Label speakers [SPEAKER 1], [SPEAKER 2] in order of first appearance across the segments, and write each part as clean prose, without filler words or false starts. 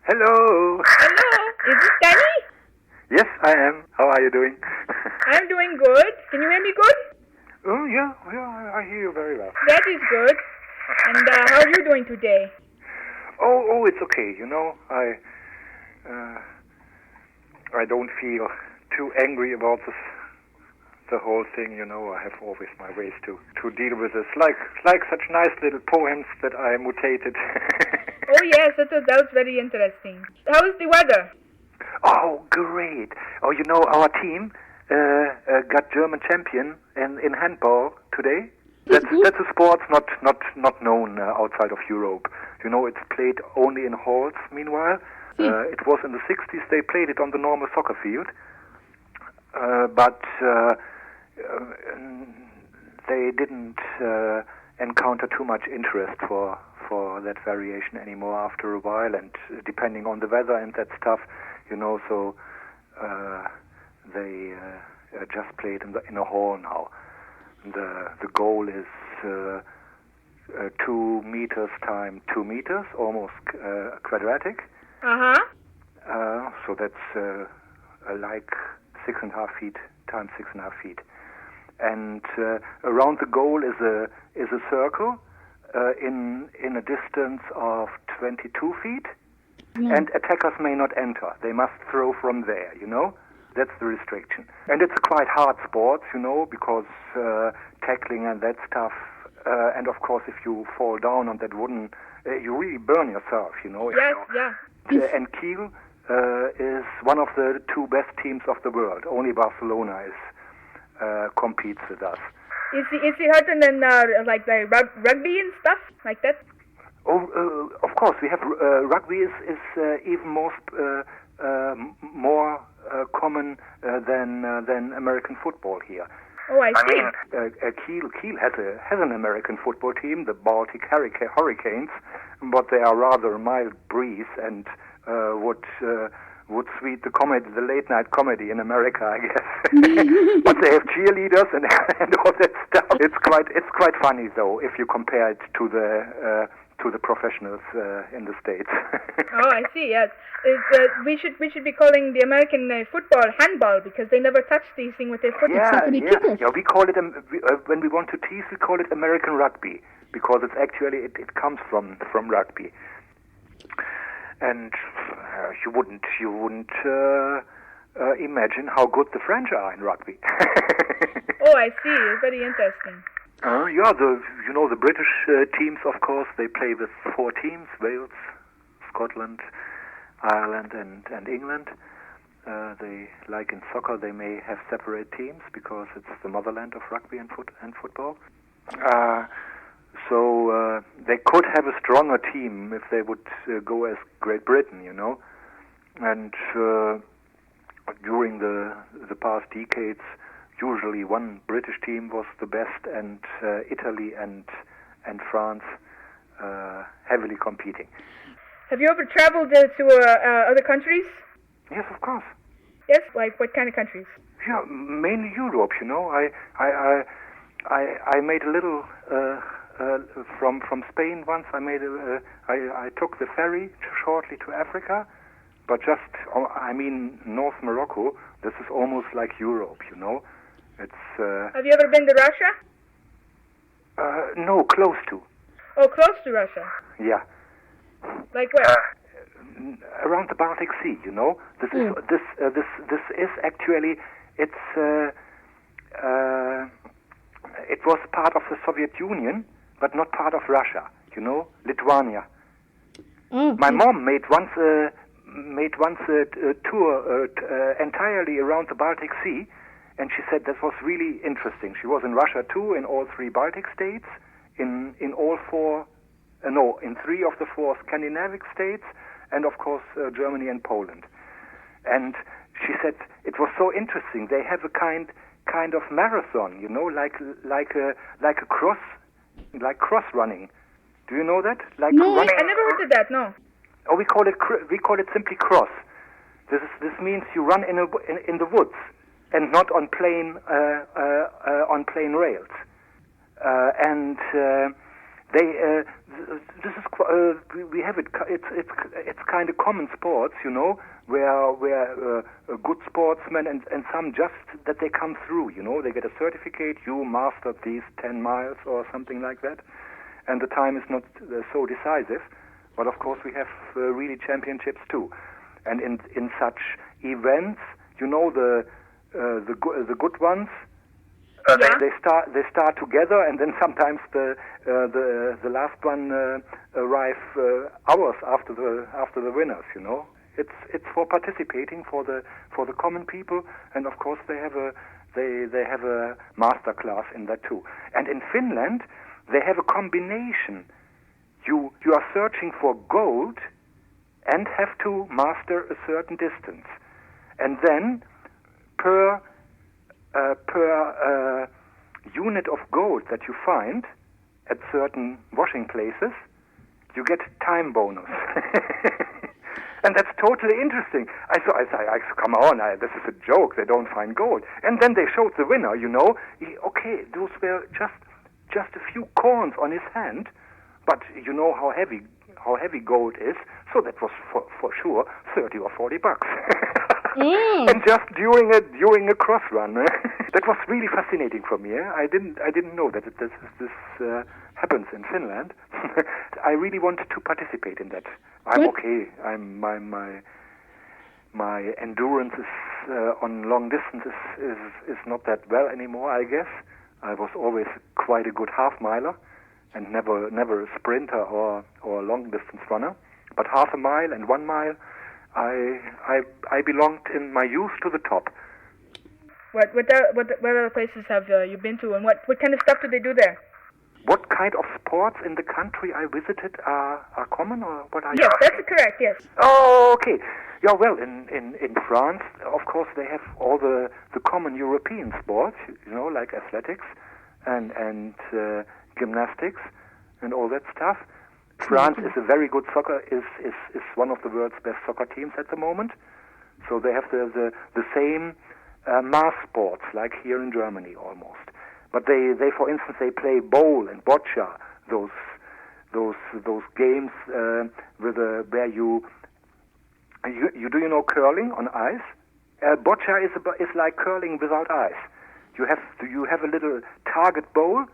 [SPEAKER 1] Hello.
[SPEAKER 2] Hello, is this Danny?
[SPEAKER 1] Yes, I am. How are you doing?
[SPEAKER 2] I'm doing good. Can you hear me good?
[SPEAKER 1] Oh, yeah, I hear you very well.
[SPEAKER 2] That is good. And how are you doing today?
[SPEAKER 1] Oh, it's okay. I don't feel too angry about the whole thing. I have always my ways to deal with this. Like such nice little poems that I mutated.
[SPEAKER 2] Oh yes, that was very interesting. How is the weather?
[SPEAKER 1] Oh, great. Oh, our team got German champion in handball today. That's a sport not known outside of Europe. It's played only in halls. Meanwhile, it was in the 60s. They played it on the normal soccer field, but they didn't encounter too much interest for that variation anymore after a while, and depending on the weather and that stuff, so they just played in a hall now. The goal is 2 meters times 2 meters, almost quadratic. So that's like 6.5 feet times 6.5 feet. And around the goal is a circle in a distance of 22 feet. Yeah. And attackers may not enter. They must throw from there, That's the restriction. And it's a quite hard sport, because tackling and that stuff. And of course, if you fall down on that wooden, you really burn yourself,
[SPEAKER 2] Yes, yeah.
[SPEAKER 1] And Kiel is one of the 2 best teams of the world. Only Barcelona competes with us.
[SPEAKER 2] Is he hurting in like rugby and stuff like that?
[SPEAKER 1] Oh, of course. We have rugby is even more common than American football here.
[SPEAKER 2] Oh, I see.
[SPEAKER 1] Kiel has an American football team, the Baltic Hurricanes, but they are rather a mild breeze and would sweet the late night comedy in America, I guess. But they have cheerleaders and all that stuff. It's quite funny though if you compare it to the professionals in the States.
[SPEAKER 2] Oh, I see. Yes, we should be calling the American football handball because they never touch these things with their foot.
[SPEAKER 1] Yeah. We call it when we want to tease, we call it American rugby because it's actually it comes from rugby. And you wouldn't imagine how good the French are in rugby.
[SPEAKER 2] Oh, I see. It's very interesting.
[SPEAKER 1] The British teams, of course, they play with 4 teams: Wales, Scotland, Ireland, and England. They, like in soccer, they may have separate teams because it's the motherland of rugby and football. So they could have a stronger team if they would go as Great Britain, And during the past decades, usually one British team was the best, and Italy and France heavily competing. Have you ever traveled
[SPEAKER 2] to other countries?
[SPEAKER 1] Yes, of course.
[SPEAKER 2] Yes, like what kind of countries?
[SPEAKER 1] Yeah, mainly Europe. I made a little. From Spain once, I took the ferry shortly to Africa, but North Morocco. This is almost like Europe, It's.
[SPEAKER 2] Have you ever been to Russia?
[SPEAKER 1] No, close to.
[SPEAKER 2] Oh, close to Russia.
[SPEAKER 1] Yeah.
[SPEAKER 2] Like where?
[SPEAKER 1] Around the Baltic Sea, This is actually it was part of the Soviet Union, but not part of Russia, Lithuania. My mom made once a tour entirely around the Baltic Sea, and she said that was really interesting. She was in Russia too, in all 3 Baltic states, in 3 of the 4 Scandinavian states, and of course Germany and Poland. And she said it was so interesting. They have a kind of marathon, like cross running. Do you know that?
[SPEAKER 2] No, running. I never heard of that. No.
[SPEAKER 1] Oh, we call it simply cross. This means you run in the woods and not on plain rails. And This is we have it. It's kind of common sports, where good sportsmen and some just that they come through. They get a certificate. You mastered these 10 miles or something like that, and the time is not so decisive. But of course, we have really championships too, and in such events, the good ones. They start together, and then sometimes the last one arrive hours after the winners. It's for participating for the common people, and of course they have a master class in that too. And in Finland, they have a combination. You are searching for gold, and have to master a certain distance, and then per unit of gold that you find at certain washing places, you get time bonus. And that's totally interesting. I thought, come on, this is a joke. They don't find gold. And then they showed the winner, okay, those were just a few corns on his hand, but you know how heavy gold is, so that was for sure $30 or $40. And just during a cross run, that was really fascinating for me. I didn't know that this happens in Finland. I really want to participate in that. I'm okay. My endurance is on long distances is not that well anymore, I guess. I was always quite a good half miler, and never a sprinter or long distance runner. But half a mile and 1 mile, I belonged in my youth to the top.
[SPEAKER 2] What other places have you been to, and what kind of stuff do they do there?
[SPEAKER 1] What kind of sports in the country I visited are common, or what are you?
[SPEAKER 2] Yes, that's correct. Yes.
[SPEAKER 1] Oh, okay. Yeah, well, in France, of course, they have all the common European sports, like athletics and gymnastics and all that stuff. France is a very good soccer, is one of the world's best soccer teams at the moment. So they have the same mass sports like here in Germany almost. But they for instance, they play bowl and boccia, those games where you curling on ice. Boccia is like curling without ice. You have a little target bowl,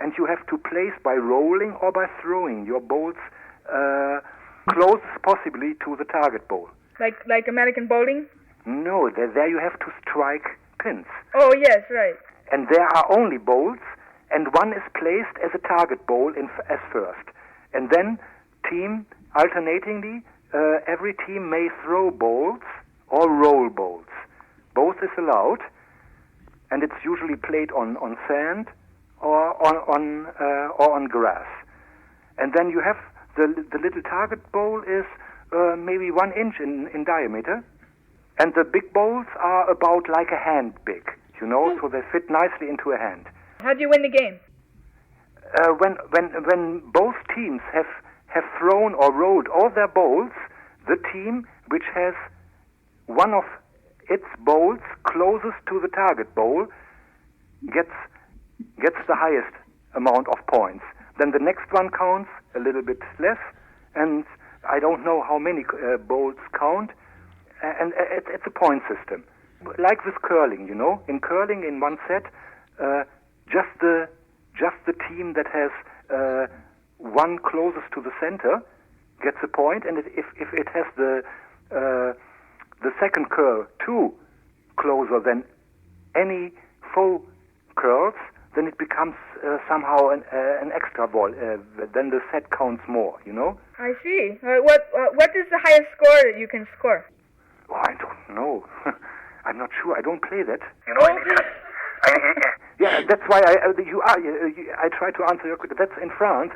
[SPEAKER 1] and you have to place by rolling or by throwing your bowls closest possibly to the target bowl.
[SPEAKER 2] Like American bowling?
[SPEAKER 1] No, there you have to strike pins.
[SPEAKER 2] Oh, yes, right.
[SPEAKER 1] And there are only bowls, and one is placed as a target bowl as first. And then alternatingly, every team may throw bowls or roll bowls. Both is allowed, and it's usually played on sand or on grass. And then you have the little target bowl is maybe 1 inch in diameter, and the big bowls are about like a hand big, so they fit nicely into a hand.
[SPEAKER 2] How do you win the game?
[SPEAKER 1] When both teams have thrown or rolled all their bowls, the team which has one of its bowls closest to the target bowl gets the highest amount of points. Then the next one counts a little bit less, and I don't know how many bowls count, and it's a point system. Like with curling, In curling, in one set, just the team that has one closest to the center gets a point, and if it has the second curl 2 closer than any 4 curls, then it becomes somehow an extra ball. Then the set counts more,
[SPEAKER 2] I see. What is the highest score that you can score?
[SPEAKER 1] Oh, I don't know. I'm not sure. I don't play that. Yeah, that's why I try to answer your question. That's in France.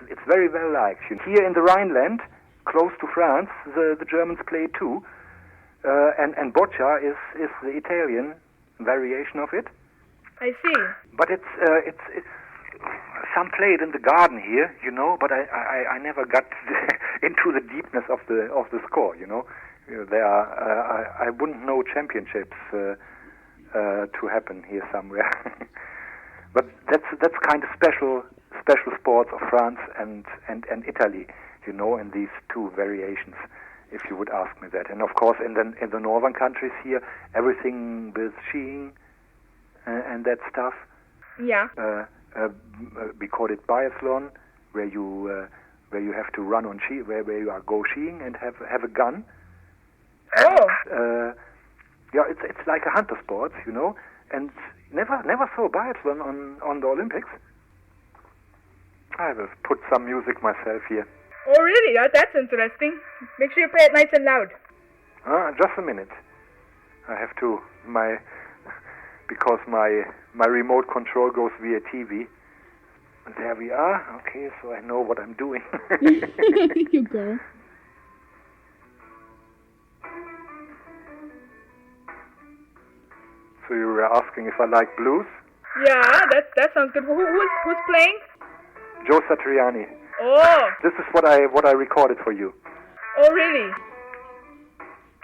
[SPEAKER 1] It's very well liked. Here in the Rhineland, close to France, the Germans play too, and boccia is the Italian variation of it.
[SPEAKER 2] I see.
[SPEAKER 1] But it's some play it in the garden here, But I never got into the deepness of the score, There are I wouldn't know championships to happen here somewhere. But that's kind of special sports of France and Italy, you know, in these two variations, if you would ask me that. And of course, in the northern countries here, everything with skiing and that stuff.
[SPEAKER 2] Yeah.
[SPEAKER 1] We call it biathlon, where you have to run on ski, where you go skiing and have a gun.
[SPEAKER 2] Oh.
[SPEAKER 1] Yeah, it's like a hunter sport, you know, and never saw biathlon on the Olympics. I will put some music myself here.
[SPEAKER 2] Oh, really? That's interesting. Make sure you play it nice and loud.
[SPEAKER 1] Just a minute. I have to because my remote control goes via TV. And there we are. Okay, so I know what I'm doing.
[SPEAKER 3] You go.
[SPEAKER 1] So you were asking if I like blues?
[SPEAKER 2] Yeah, that sounds good. Who's playing?
[SPEAKER 1] Joe Satriani.
[SPEAKER 2] Oh.
[SPEAKER 1] This is what I recorded for you.
[SPEAKER 2] Oh, really?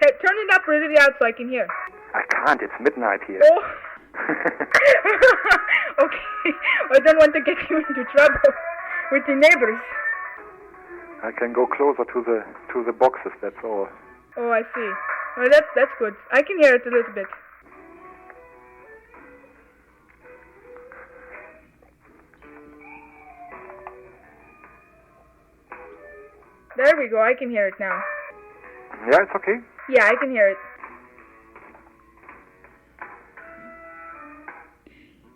[SPEAKER 2] Turn it up really loud so I can hear.
[SPEAKER 1] I can't. It's midnight here.
[SPEAKER 2] Oh. Okay. I don't want to get you into trouble with the neighbors.
[SPEAKER 1] I can go closer to the boxes. That's all.
[SPEAKER 2] Oh, I see. Well, that's good. I can hear it a little bit. There we go. I can hear it now.
[SPEAKER 1] Yeah, it's okay.
[SPEAKER 2] Yeah, I can hear it.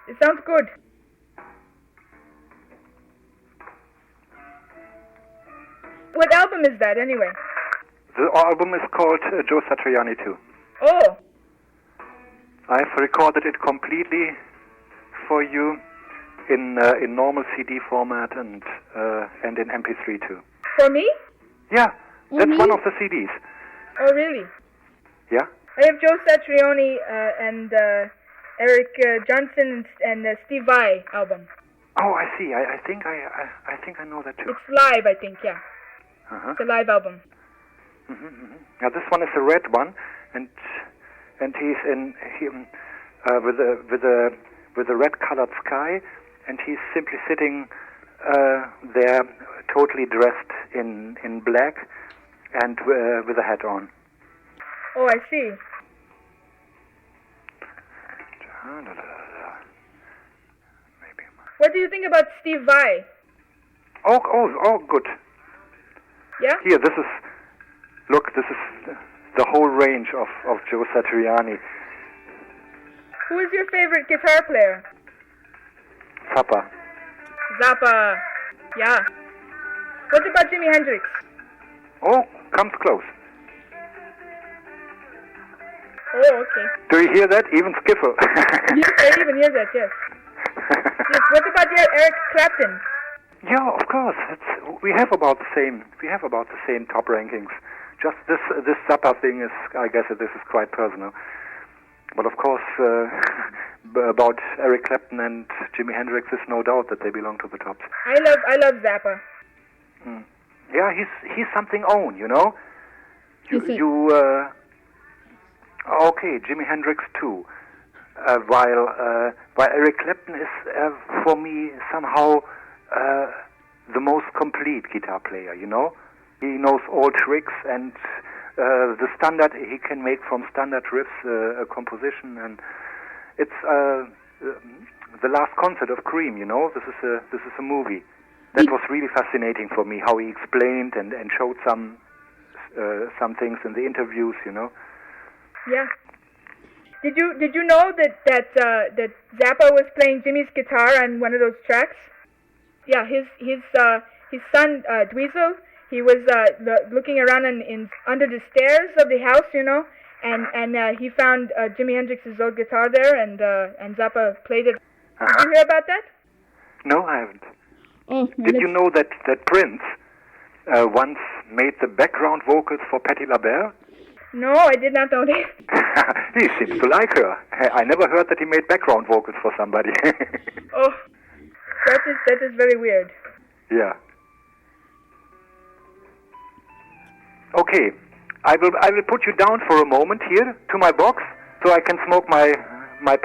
[SPEAKER 2] It sounds good. What album is that, anyway?
[SPEAKER 1] The album is called Joe Satriani 2.
[SPEAKER 2] Oh.
[SPEAKER 1] I've recorded it completely for you in normal CD format and in MP3 too.
[SPEAKER 2] For me?
[SPEAKER 1] Yeah, that's one of the CDs.
[SPEAKER 2] Oh, really?
[SPEAKER 1] Yeah?
[SPEAKER 2] I have Joe Satriani and Eric Johnson and Steve Vai album.
[SPEAKER 1] Oh, I see. I think I know that too.
[SPEAKER 2] It's live, I think. Yeah. It's a live album.
[SPEAKER 1] Now this one is a red one, and he's with a red colored sky, and he's simply sitting there, totally dressed in black, and with a hat on.
[SPEAKER 2] Oh, I see. What do you think about Steve Vai?
[SPEAKER 1] Oh, good.
[SPEAKER 2] Yeah?
[SPEAKER 1] Here, this is the whole range of Joe Satriani.
[SPEAKER 2] Who is your favorite guitar player? Zappa. Yeah. What about Jimi Hendrix?
[SPEAKER 1] Oh, comes close.
[SPEAKER 2] Oh, okay.
[SPEAKER 1] Do you hear that? Even skiffle.
[SPEAKER 2] Yes, I even hear that, yes. Yes, what about Eric Clapton?
[SPEAKER 1] Yeah, of course. We have about the same top rankings. Just this Zappa thing is, I guess, this is quite personal. But of course, about Eric Clapton and Jimi Hendrix, there's no doubt that they belong to the tops.
[SPEAKER 2] I love Zappa.
[SPEAKER 1] Yeah, he's something own, you know. Okay, Jimi Hendrix too. While Eric Clapton is for me somehow the most complete guitar player, you know. He knows all tricks, and the standard he can make from standard riffs a composition, and it's the last concert of Cream, you know. This is a movie that was really fascinating for me, how he explained and showed some things in the interviews, you know.
[SPEAKER 2] Yeah. Did you know that Zappa was playing Jimmy's guitar on one of those tracks? Yeah, his son Dweezil, he was looking around under the stairs of the house, you know, and he found Jimi Hendrix's old guitar there, and Zappa played it. Did you hear about that?
[SPEAKER 1] No, I haven't.
[SPEAKER 3] Oh,
[SPEAKER 1] Did you know that Prince once made the background vocals for Patti LaBelle?
[SPEAKER 2] No, I did not know that.
[SPEAKER 1] He seems to like her. I never heard that he made background vocals for somebody.
[SPEAKER 2] Oh, that is very weird.
[SPEAKER 1] Yeah. Okay, I will put you down for a moment here to my box so I can smoke my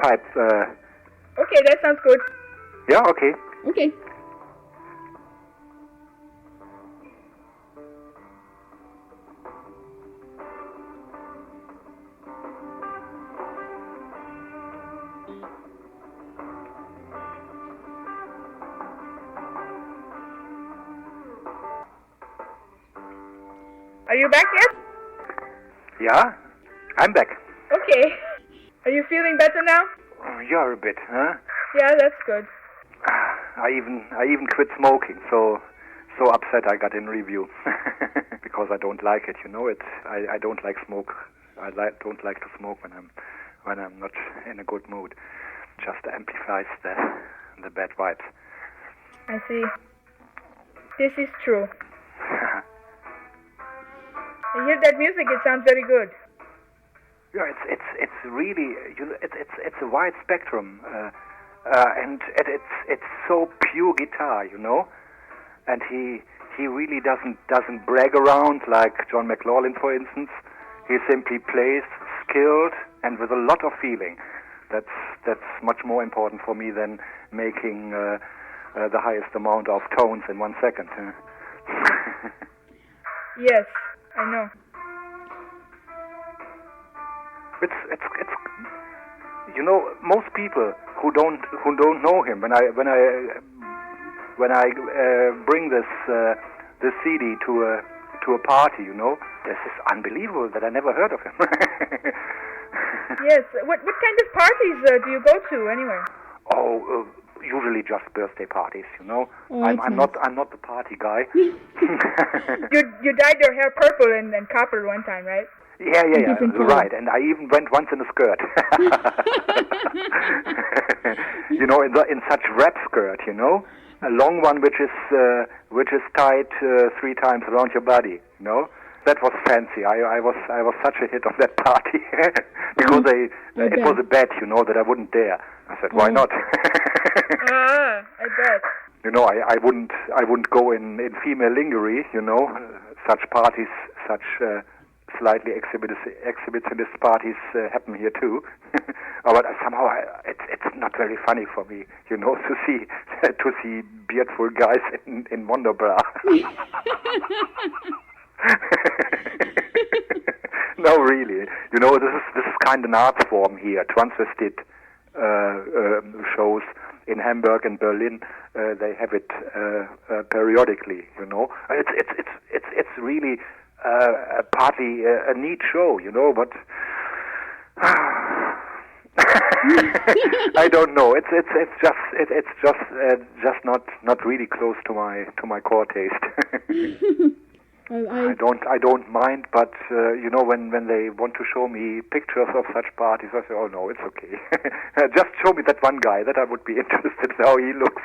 [SPEAKER 1] pipe.
[SPEAKER 2] Okay, that sounds good.
[SPEAKER 1] Yeah, okay.
[SPEAKER 3] Okay.
[SPEAKER 2] Are you back yet?
[SPEAKER 1] Yeah, I'm back.
[SPEAKER 2] Okay. Are you feeling better now?
[SPEAKER 1] Oh, you're a bit, huh?
[SPEAKER 2] Yeah, that's good.
[SPEAKER 1] I even quit smoking, so upset I got in review because I don't like it. You know it. I don't like smoke. Don't like to smoke when I'm not in a good mood. Just amplifies the bad vibes.
[SPEAKER 2] I see. This is true. I hear that music. It sounds very good.
[SPEAKER 1] Yeah, it's really it's a wide spectrum, and it's so pure guitar, you know. And he really doesn't brag around like John McLaughlin, for instance. He simply plays skilled and with a lot of feeling. That's much more important for me than making the highest amount of tones in 1 second.
[SPEAKER 2] Yes, I know.
[SPEAKER 1] It's you know, most people who don't know him, when I bring this CD to a party, you know, this is unbelievable that I never heard of him.
[SPEAKER 2] Yes. What kind of parties do you go to anyway?
[SPEAKER 1] Oh, usually just birthday parties, you know.
[SPEAKER 3] Oh,
[SPEAKER 1] I'm not the party guy.
[SPEAKER 2] You dyed your hair purple and copper one time, right?
[SPEAKER 1] Yeah,
[SPEAKER 3] different color.
[SPEAKER 1] right. And I even went once in a skirt. You know, in such wrap skirt, you know, a long one which is tied 3 times around your body, you know. That was fancy. I was such a hit on that party because it was a bet, you know, that I wouldn't dare. I said, why not?
[SPEAKER 2] I bet.
[SPEAKER 1] You know, I wouldn't go in female lingerie, you know. Such parties, such slightly exhibitionist parties happen here too. But somehow it's not very funny for me, you know, to see beardful guys in Wonder Bra. No, really. You know, this is kind of an art form here. Transvestite shows in Hamburg and Berlin. They have it periodically. You know, it's really partly a neat show. You know, but I don't know. It's just not really close to my core taste. I don't mind, but you know, when they want to show me pictures of such parties, I say, oh no, it's okay. Just show me that one guy that I would be interested in how he looks.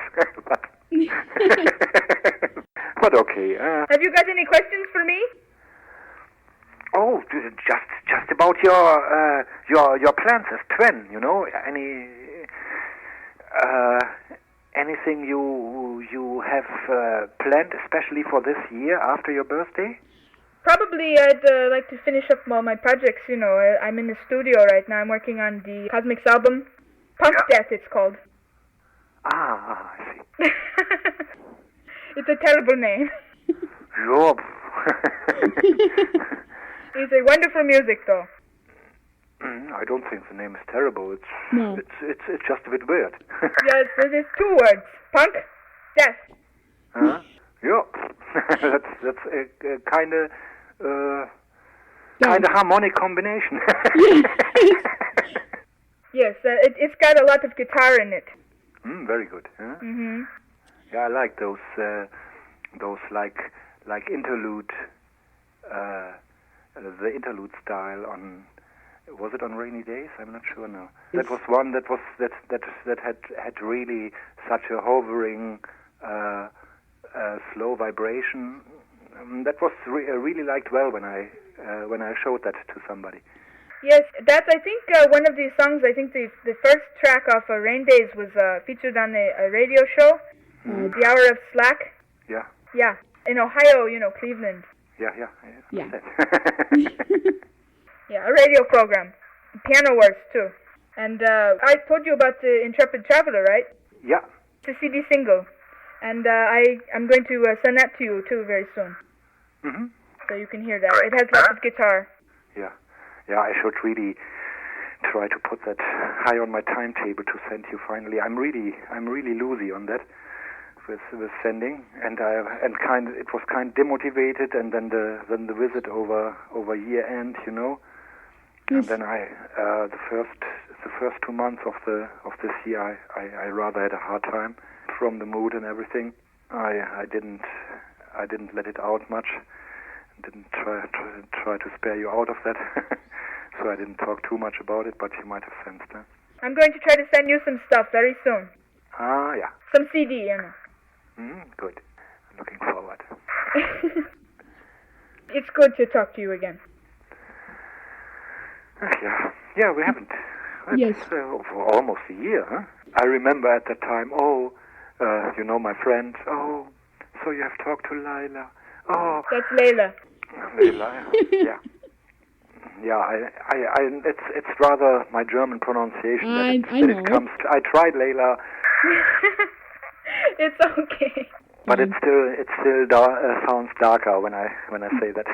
[SPEAKER 1] But okay.
[SPEAKER 2] Have you got any questions for me?
[SPEAKER 1] Oh, just about your plans as twin. You know, anything you have planned, especially for this year after your birthday?
[SPEAKER 2] Probably I'd like to finish up all my projects, you know. I'm in the studio right now. I'm working on the Cosmiks album. Punk Death, it's called.
[SPEAKER 1] Ah, I see.
[SPEAKER 2] It's a terrible name.
[SPEAKER 1] Sure.
[SPEAKER 2] It's a wonderful music, though.
[SPEAKER 1] I don't think the name is terrible.
[SPEAKER 3] No.
[SPEAKER 1] It's just a bit weird.
[SPEAKER 2] Yes, there's 2 words. Punk, death.
[SPEAKER 1] Huh? Yeah. that's a kind of harmonic combination.
[SPEAKER 2] Yes, it's got a lot of guitar in it.
[SPEAKER 1] Very good. Huh?
[SPEAKER 2] Mhm.
[SPEAKER 1] Yeah, I like those like interlude, the interlude style on. Was it on Rainy Days? I'm not sure now. That was one that had really such a hovering, slow vibration. That was really liked well when I showed that to somebody.
[SPEAKER 2] Yes, that's, I think, one of these songs. I think the first track off Rain Days was featured on a radio show, The Hour of Slack.
[SPEAKER 1] Yeah.
[SPEAKER 2] Yeah, in Ohio, you know, Cleveland.
[SPEAKER 1] Yeah.
[SPEAKER 2] Yeah, a radio program. Piano Wars, too. And I told you about the Intrepid Traveler, right?
[SPEAKER 1] Yeah.
[SPEAKER 2] It's a CD single, and I'm going to send that to you too very soon.
[SPEAKER 1] Mm-hmm.
[SPEAKER 2] So you can hear that. It has lots of guitar.
[SPEAKER 1] Yeah, I should really try to put that high on my timetable to send you. Finally, I'm really loosey on that with sending, and it was kind of demotivated, and then the visit over year end, you know, and then the first 2 months of this year I rather had a hard time from the mood and everything. I didn't let it out much. Didn't try to spare you out of that. So I didn't talk too much about it, but you might have sensed that.
[SPEAKER 2] I'm going to try to send you some stuff very soon.
[SPEAKER 1] Ah, yeah.
[SPEAKER 2] Some CD, you know.
[SPEAKER 1] Good. I'm looking forward.
[SPEAKER 2] It's good to talk to you again.
[SPEAKER 1] Yeah, we haven't.
[SPEAKER 3] Yes.
[SPEAKER 1] For almost a year, huh? I remember at that time, you know, my friend, so you have talked to Lila. Oh.
[SPEAKER 2] That's Layla.
[SPEAKER 1] Layla, yeah. Yeah, it's rather my German pronunciation
[SPEAKER 3] I
[SPEAKER 1] that
[SPEAKER 3] know.
[SPEAKER 1] it comes to. I tried Layla.
[SPEAKER 2] It's okay.
[SPEAKER 1] But it still sounds darker when I say that.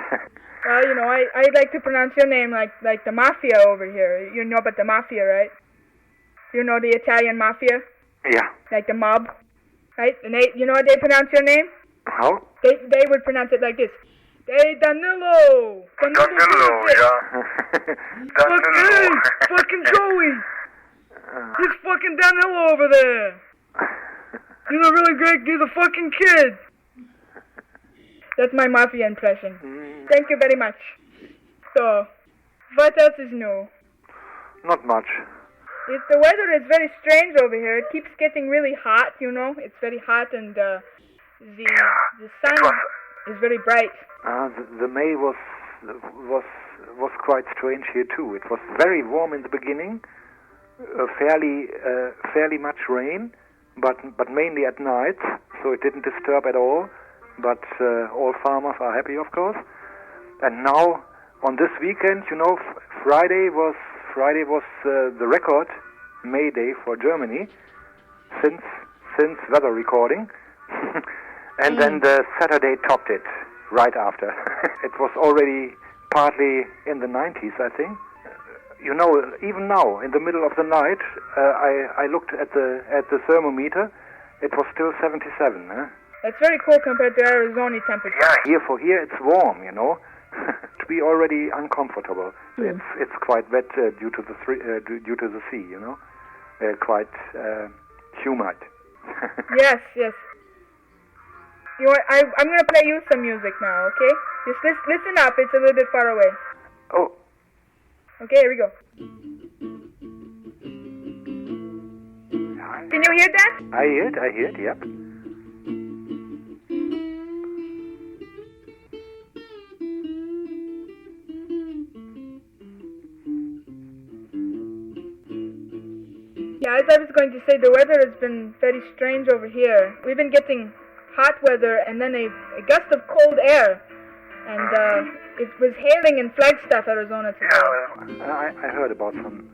[SPEAKER 2] Well, you know, I like to pronounce your name like the mafia over here. You know about the mafia, right? You know the Italian mafia?
[SPEAKER 1] Yeah.
[SPEAKER 2] Like the mob, right? And you know how they pronounce your name?
[SPEAKER 1] How?
[SPEAKER 2] They would pronounce it like this. Hey, Danilo!
[SPEAKER 4] Danilo, yeah.
[SPEAKER 2] Hey, fucking Joey! He's fucking Danilo over there! He's a really great, he's a fucking kid! That's my mafia impression. Thank you very much. So, what else is new?
[SPEAKER 1] Not much.
[SPEAKER 2] The weather is very strange over here. It keeps getting really hot, you know? It's very hot, and the sun is very bright.
[SPEAKER 1] The May was quite strange here too. It was very warm in the beginning, fairly much rain, but mainly at night, so it didn't disturb at all. But all farmers are happy, of course. And now on this weekend, you know, Friday was the record May Day for Germany since weather recording. And then the Saturday topped it right after. It was already partly in the 90s, I think. You know, even now, in the middle of the night, I looked at the thermometer. It was still 77.
[SPEAKER 2] That's very cool compared to Arizona temperature.
[SPEAKER 1] Yeah, here it's warm, you know. To be already uncomfortable.
[SPEAKER 3] Yeah.
[SPEAKER 1] It's quite wet due to the sea, you know. Quite humid.
[SPEAKER 2] Yes. You know what, I'm going to play you some music now, okay? Just listen up, it's a little bit far away.
[SPEAKER 1] Oh.
[SPEAKER 2] Okay, here we go. Can you hear that?
[SPEAKER 1] I hear it, yep.
[SPEAKER 2] Yeah, as I was going to say, the weather has been very strange over here. We've been getting hot weather and then a gust of cold air, and it was hailing in Flagstaff, Arizona today.
[SPEAKER 1] I heard about some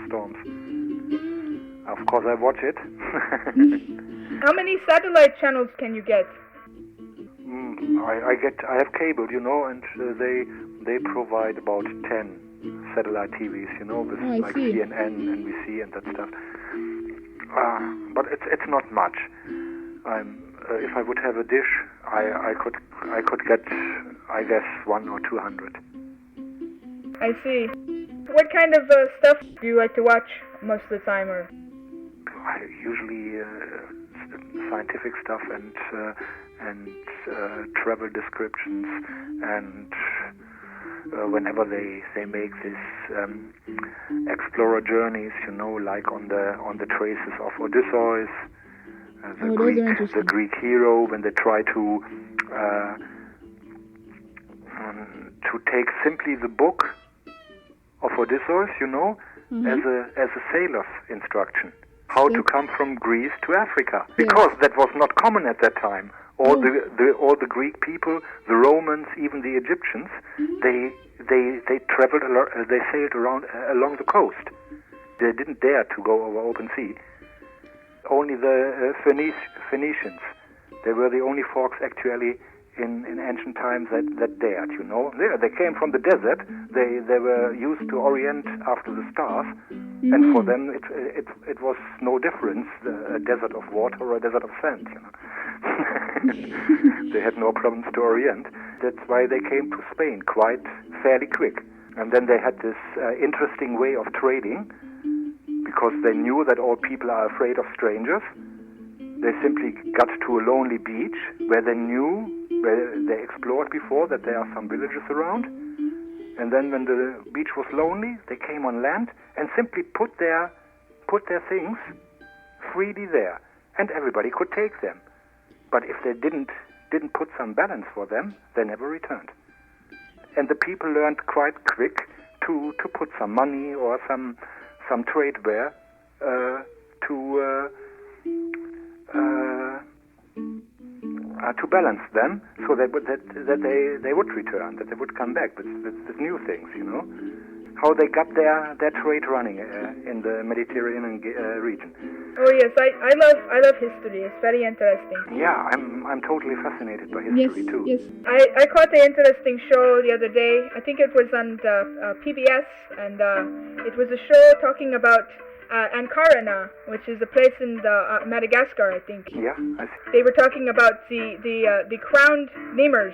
[SPEAKER 1] storms. Of course, I watch it.
[SPEAKER 2] How many satellite channels can you get?
[SPEAKER 1] I have cable, you know, and they provide about 10 satellite TVs, you know, with like CNN, NBC, and that stuff. But it's not much. If I would have a dish, I could get, I guess, 100 or 200.
[SPEAKER 2] I see. What kind of stuff do you like to watch most of the time, or?
[SPEAKER 1] Usually scientific stuff and travel descriptions, and whenever they make these explorer journeys, you know, like on the traces of Odysseus, the Greek hero, when they try to take simply the book of Odysseus, you know, as a sailor's instruction, how to come from Greece to Africa, because that was not common at that time. All the Greek people, the Romans, even the Egyptians, they traveled, they sailed around along the coast. They didn't dare to go over open sea. only the Phoenicians. They were the only folks actually in ancient times that dared, you know. They came from the desert. They were used to orient after the stars, and for them it was no difference, a desert of water or a desert of sand, you know. They had no problems to orient. That's why they came to Spain quite fairly quick. And then they had this interesting way of trading, because they knew that all people are afraid of strangers. They simply got to a lonely beach where they explored before that there are some villages around. And then when the beach was lonely, they came on land and simply put their things freely there, and everybody could take them. But if they didn't put some balance for them, they never returned. And the people learned quite quick to put some money or some tradeware to balance them, so that they would return, that they would come back with new things, you know. How they got their trade running in the Mediterranean region.
[SPEAKER 2] Oh yes, I love history. It's very interesting.
[SPEAKER 1] Yeah, I'm totally fascinated by history too.
[SPEAKER 3] Yes.
[SPEAKER 2] I caught the interesting show the other day. I think it was on PBS, and it was a show talking about Ankara, which is a place in Madagascar, I think.
[SPEAKER 1] Yeah, I see.
[SPEAKER 2] They were talking about the crowned lemurs.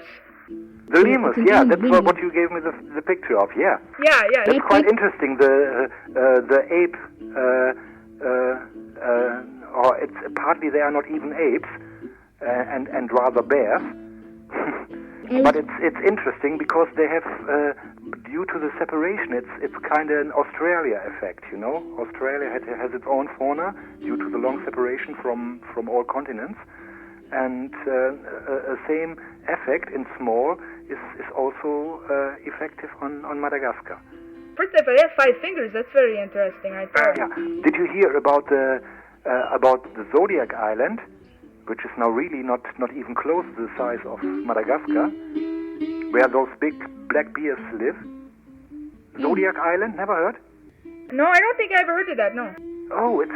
[SPEAKER 1] The lemurs, yeah, that's what you gave me the picture of, yeah.
[SPEAKER 2] Yeah.
[SPEAKER 1] That's quite interesting. The ape, or it's partly they are not even apes, and rather bears. But it's interesting because they have, due to the separation, it's kind of an Australia effect, you know. Australia has its own fauna due to the long separation from all continents, and a same effect in small is also effective on Madagascar.
[SPEAKER 2] First of all, they have 5 fingers. That's very interesting, I thought.
[SPEAKER 1] Yeah. Did you hear about the Zodiac Island, which is now really not even close to the size of Madagascar, where those big black bears live? Zodiac Island, never heard?
[SPEAKER 2] No, I don't think I ever heard of that, no.
[SPEAKER 1] Oh, it's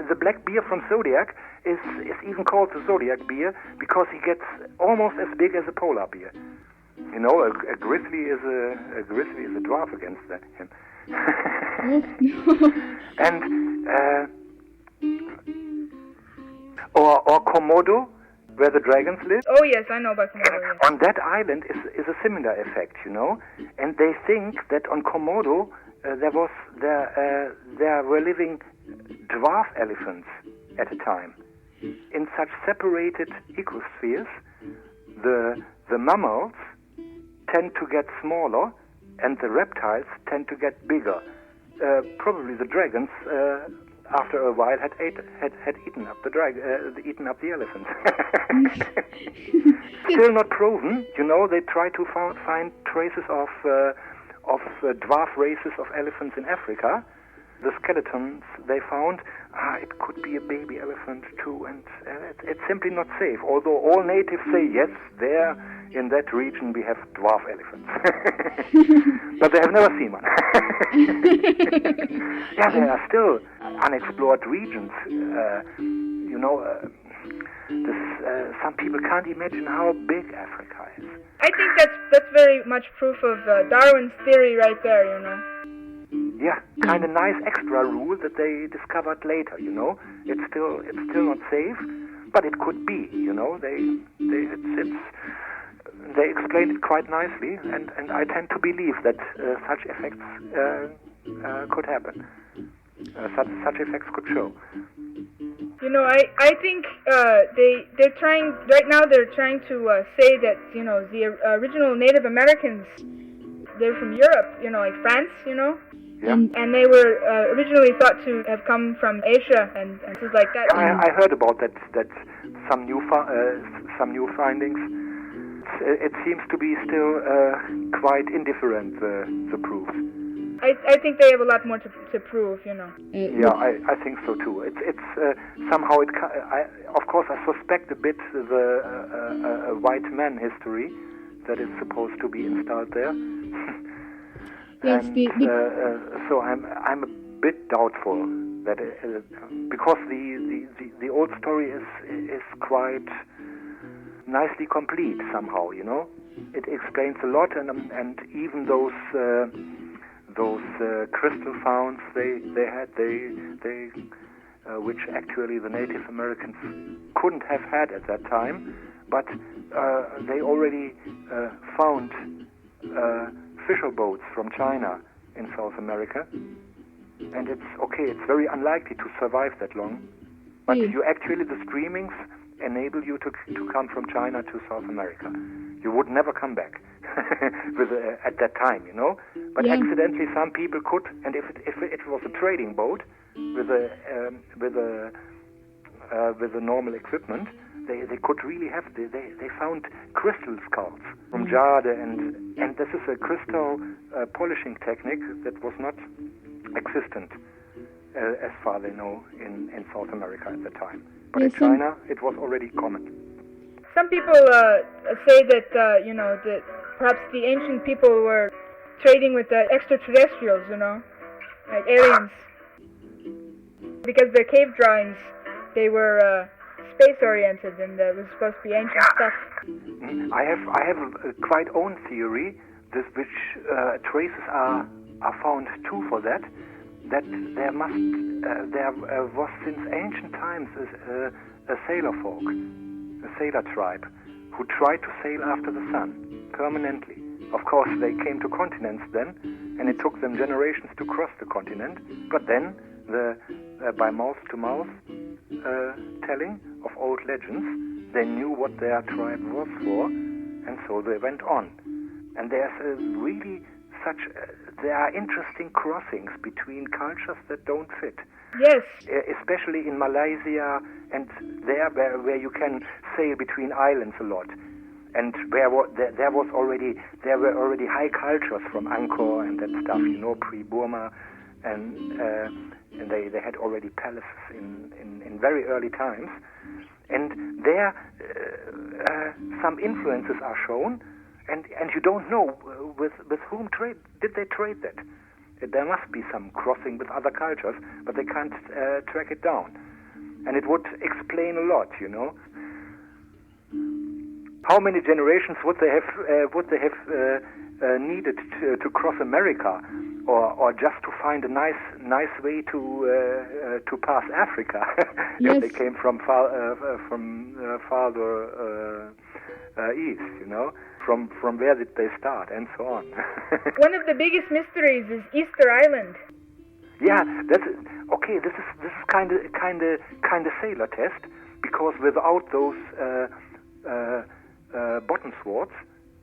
[SPEAKER 1] the black bear from Zodiac is even called the Zodiac bear because he gets almost as big as a polar bear. You know, a grizzly is a dwarf against him. And or Komodo, where the dragons live.
[SPEAKER 2] Oh yes, I know about Komodo. Yes.
[SPEAKER 1] On that island is a similar effect, you know, and they think that on Komodo there were living dwarf elephants at a time. In such separated ecospheres, the mammals tend to get smaller, and the reptiles tend to get bigger. Probably the dragons, after a while, had eaten up the elephants. Still not proven. You know, they try to find traces of dwarf races of elephants in Africa. The skeletons they found, it could be a baby elephant too, and it's simply not safe. Although all natives say yes, there in that region we have dwarf elephants, but they have never seen one. Yeah, there are still unexplored regions. You know, some people can't imagine how big Africa is.
[SPEAKER 2] I think that's very much proof of Darwin's theory right there, you know.
[SPEAKER 1] Yeah, kind of nice extra rule that they discovered later, you know. It's still not safe, but it could be, you know. They explained it quite nicely, and I tend to believe that such effects could happen. Such effects could show.
[SPEAKER 2] You know, I think they're trying right now. They're trying to say that, you know, the original Native Americans, they're from Europe, you know, like France, you know.
[SPEAKER 1] Yeah.
[SPEAKER 2] And they were originally thought to have come from Asia and things like that.
[SPEAKER 1] I heard about that some new findings. It seems to be still quite indifferent, the proofs.
[SPEAKER 2] I think they have a lot more to prove, you know.
[SPEAKER 1] Yeah, I think so too. It's somehow of course I suspect a bit the white man history that is supposed to be installed there.
[SPEAKER 3] Yes,
[SPEAKER 1] And so I'm a bit doubtful That because the old story is quite nicely complete somehow, you know. It explains a lot, and even those crystal founds they had, which actually the Native Americans couldn't have had at that time, but they already found fisher boats from China in South America, and it's very unlikely to survive that long. But the streamings enable you to come from China to South America. You would never come back at that time, you know. But accidentally, some people could, and if it was a trading boat with a normal equipment, they could really have. They found crystal skulls from jade, and this is a crystal polishing technique that was not existent as far they know in South America at the time. But in China, it was already common.
[SPEAKER 2] Some people say that that perhaps the ancient people were trading with the extraterrestrials, you know, like aliens, because their cave drawings, they were space-oriented, and it was supposed to be ancient stuff.
[SPEAKER 1] I have a quite own theory, which traces are found too for that. That there was since ancient times a sailor folk, a sailor tribe, who tried to sail after the sun permanently. Of course, they came to continents then, and it took them generations to cross the continent. But then, by mouth-to-mouth telling of old legends, they knew what their tribe was for, and so they went on. And there's really there are interesting crossings between cultures that don't fit.
[SPEAKER 2] Yes.
[SPEAKER 1] Especially in Malaysia, and there where you can sail between islands a lot, and there were already high cultures from Angkor and that stuff, you know, pre-Burma, and they had already palaces in very early times, and there some influences are shown. And you don't know with whom did they trade that. There must be some crossing with other cultures, but they can't track it down. And it would explain a lot, you know. How many generations would they have needed to cross America, or just to find a nice way to pass Africa if they came from farther east, you know. From where did they start, and so on.
[SPEAKER 2] One of the biggest mysteries is Easter Island.
[SPEAKER 1] Yeah, this is kind of sailor test, because without those bottom swords,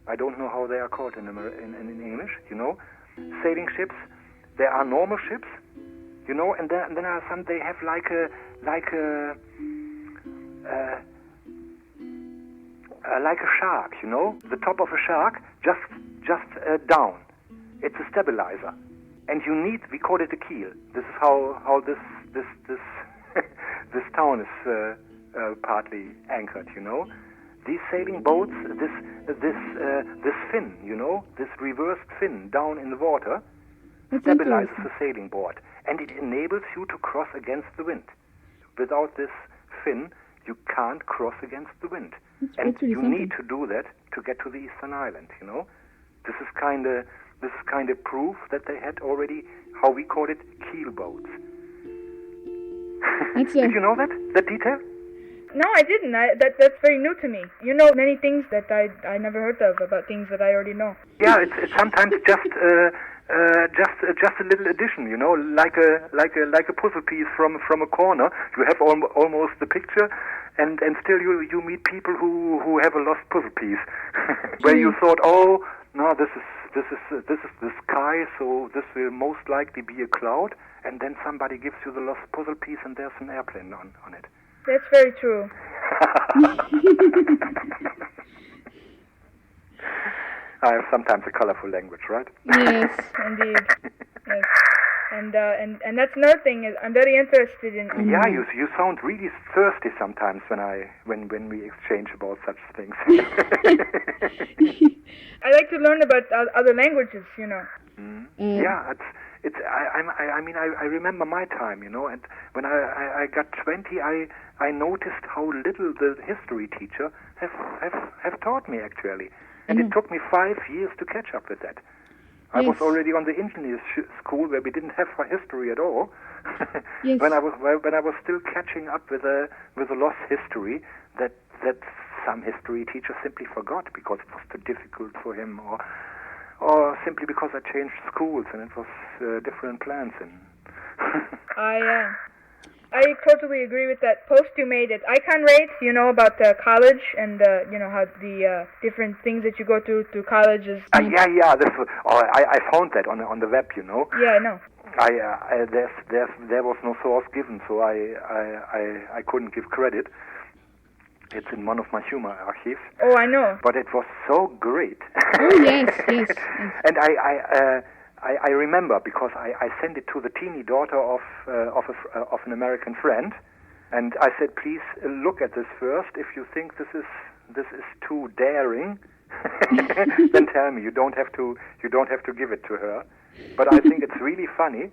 [SPEAKER 1] I don't know how they are called in English, you know, sailing ships. There are normal ships, you know, and then are some. They have like a shark, you know, the top of a shark, just down. It's a stabilizer, and we call it a keel. This is how this this town is partly anchored, you know. These sailing boats, this fin, you know, this reversed fin down in the water, stabilizes the sailing board, and it enables you to cross against the wind. Without this fin, you can't cross against the wind. And you need to do that to get to the Eastern Island, you know. This is kind of proof that they had already, how we call it, keel boats. Did you know that detail?
[SPEAKER 2] No, I didn't. That's very new to me. You know many things that I never heard of, about things that I already know.
[SPEAKER 1] Yeah, it's sometimes just a little addition, you know, like a puzzle piece from a corner. You have almost the picture, and still you meet people who have a lost puzzle piece, where you thought, oh no, this is the sky, so this will most likely be a cloud, and then somebody gives you the lost puzzle piece, and there's an airplane on it.
[SPEAKER 2] That's very true.
[SPEAKER 1] I have sometimes a colorful language, right?
[SPEAKER 2] Yes, indeed. Yes. And that's another thing. I'm very interested in.
[SPEAKER 1] Yeah, you sound really thirsty sometimes when we exchange about such things.
[SPEAKER 2] I like to learn about other languages, you know.
[SPEAKER 1] Yeah, it's. I remember my time, and when I got 20, I noticed how little the history teacher have taught me actually, and it took me 5 years to catch up with that. I was already on the engineers school where we didn't have history at all.
[SPEAKER 3] Yes.
[SPEAKER 1] When I was still catching up with a lost history that some history teacher simply forgot because it was too difficult for him, or simply because I changed schools and it was different plans. And
[SPEAKER 2] I totally agree with that post you made at Icon Rate, about college and, how the different things that you go through college is...
[SPEAKER 1] Yeah. I found that on the web,
[SPEAKER 2] Yeah, I know.
[SPEAKER 1] There was no source given, so I couldn't give credit. It's in one of my humor archives.
[SPEAKER 2] Oh, I know.
[SPEAKER 1] But it was so great.
[SPEAKER 3] Oh, yes.
[SPEAKER 1] And I remember because I sent it to the teeny daughter of an American friend, and I said, please look at this first. If you think this is too daring, then tell me. You don't have to give it to her. But I think it's really funny,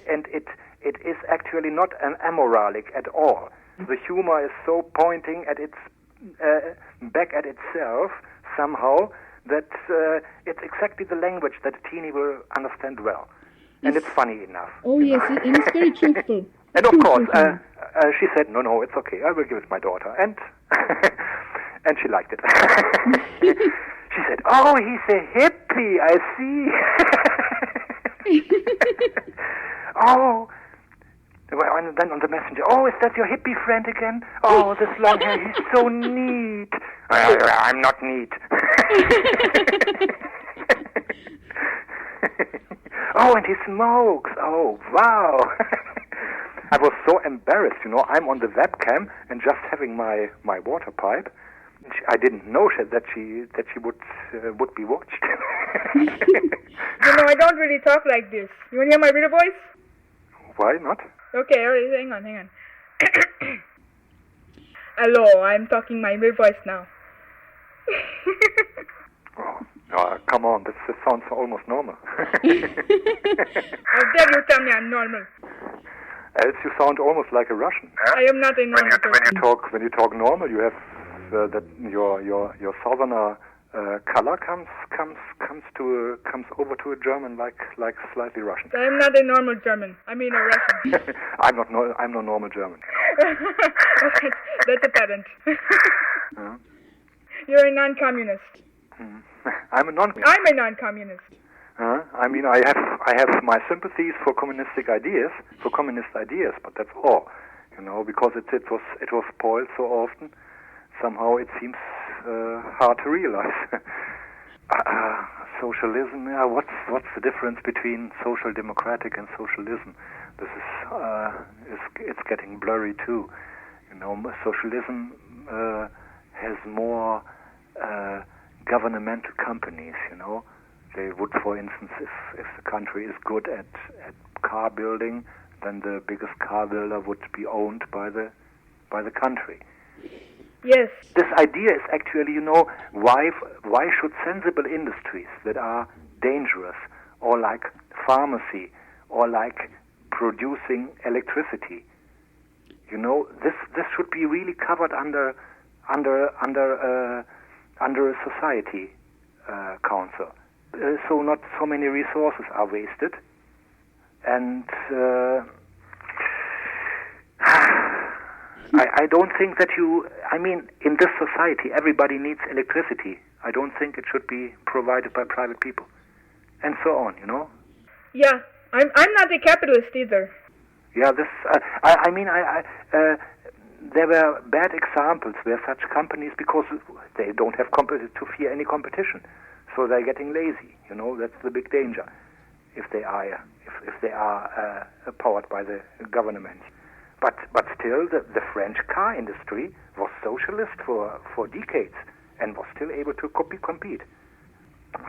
[SPEAKER 1] and it is actually not an amoralic at all. The humor is so pointing at its back at itself somehow that it's exactly the language that a teenie will understand well, and it's funny enough.
[SPEAKER 3] Oh yes, and it's very truthful.
[SPEAKER 1] And of course, she said, "No, it's okay. I will give it to my daughter," and and she liked it. She said, "Oh, he's a hippie. I see." Oh. And then on the messenger, "Oh, is that your hippie friend again? Oh, this long hair, he's so neat." I'm not neat. Oh, and he smokes. Oh, wow. I was so embarrassed, I'm on the webcam and just having my water pipe. I didn't know that she would be watched.
[SPEAKER 2] I don't really talk like this. You want to hear my real voice?
[SPEAKER 1] Why not?
[SPEAKER 2] Okay, all right, hang on. Hello, I'm talking my real voice now.
[SPEAKER 1] Oh, come on, this sounds almost normal.
[SPEAKER 2] How dare you tell me I'm normal?
[SPEAKER 1] Else you sound almost like a Russian.
[SPEAKER 2] I am not a normal person.
[SPEAKER 1] When you talk normal, you have that your southerner color comes over to a German like slightly Russian.
[SPEAKER 2] I am not a normal German. I mean a Russian.
[SPEAKER 1] I'm no normal German.
[SPEAKER 2] That's apparent. You're a non-communist.
[SPEAKER 1] I'm a
[SPEAKER 2] non-communist.
[SPEAKER 1] I have my sympathies for communist ideas, but that's all. Because it was spoiled so often. Somehow it seems hard to realize. Socialism. Yeah, what's the difference between social democratic and socialism? This is it's getting blurry too. Socialism has more governmental companies. They would, for instance, if the country is good at car building, then the biggest car builder would be owned by the country.
[SPEAKER 2] Yes.
[SPEAKER 1] This idea is actually, why should sensible industries that are dangerous, or like pharmacy, or like producing electricity, this should be really covered under a society council. So not so many resources are wasted, and I don't think that in this society, everybody needs electricity. I don't think it should be provided by private people, and so on,
[SPEAKER 2] Yeah, I'm not a capitalist either.
[SPEAKER 1] Yeah, this. There were bad examples where such companies, because they don't have to fear any competition, so they're getting lazy. That's the big danger if they are powered by the government. But still, the French car industry was socialist for decades and was still able to compete.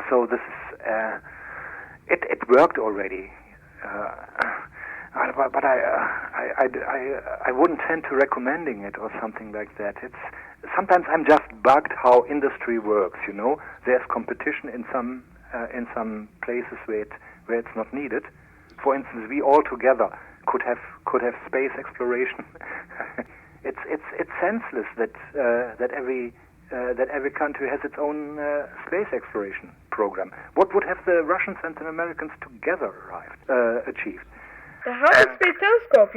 [SPEAKER 1] So this is it worked already. But I wouldn't tend to recommending it or something like that. Sometimes I'm just bugged how industry works. There's competition in some places where it's not needed. for instance, we all together could have space exploration. It's senseless that every country has its own space exploration program. What would have the Russians and the Americans together achieved?
[SPEAKER 2] The Hubble Space Telescope,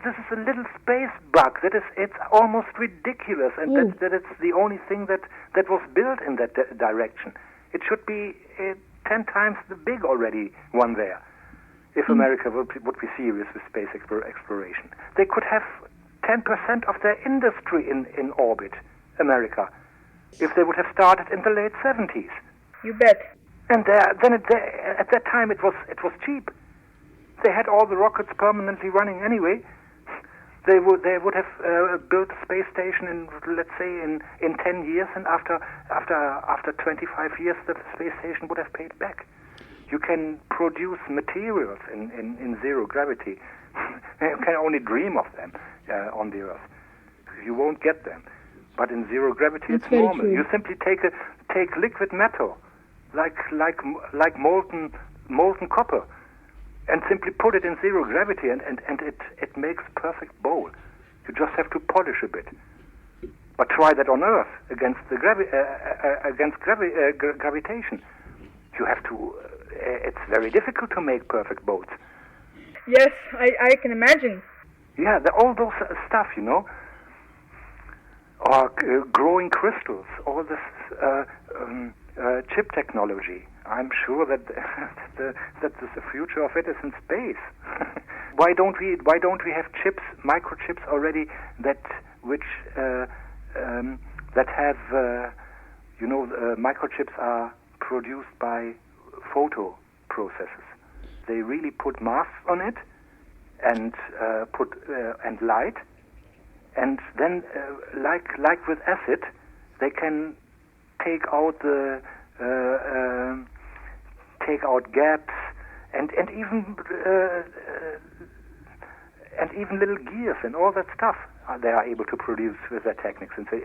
[SPEAKER 1] This is a little space bug. It's almost ridiculous, and that it's the only thing that was built in that direction. It should be 10 times the big already one there. If America would be serious with space exploration, they could have 10% of their industry in orbit, America, if they would have started in the late 70s.
[SPEAKER 2] You bet.
[SPEAKER 1] And then at that time it was cheap. They had all the rockets permanently running anyway. They would have built a space station in, let's say, in 10 years, and after 25 years the space station would have paid back. You can produce materials in zero gravity. You can only dream of them on the Earth. You won't get them. But in zero gravity,
[SPEAKER 3] That's
[SPEAKER 1] it's
[SPEAKER 3] very
[SPEAKER 1] normal.
[SPEAKER 3] true.
[SPEAKER 1] You simply take liquid metal, like molten copper, and simply put it in zero gravity, and it makes a perfect bowl. You just have to polish a bit. But try that on Earth against the gravitation. You have to. It's very difficult to make perfect bowls.
[SPEAKER 2] Yes, I can imagine.
[SPEAKER 1] Yeah, all those stuff, or growing crystals, all this chip technology. I'm sure that the future of it is in space. Why don't we have chips, microchips already that have microchips are produced by photo processes. They really put masks on it and and light, and then like with acid, they can take out gaps and even little gears and all that stuff they are able to produce with their techniques. And so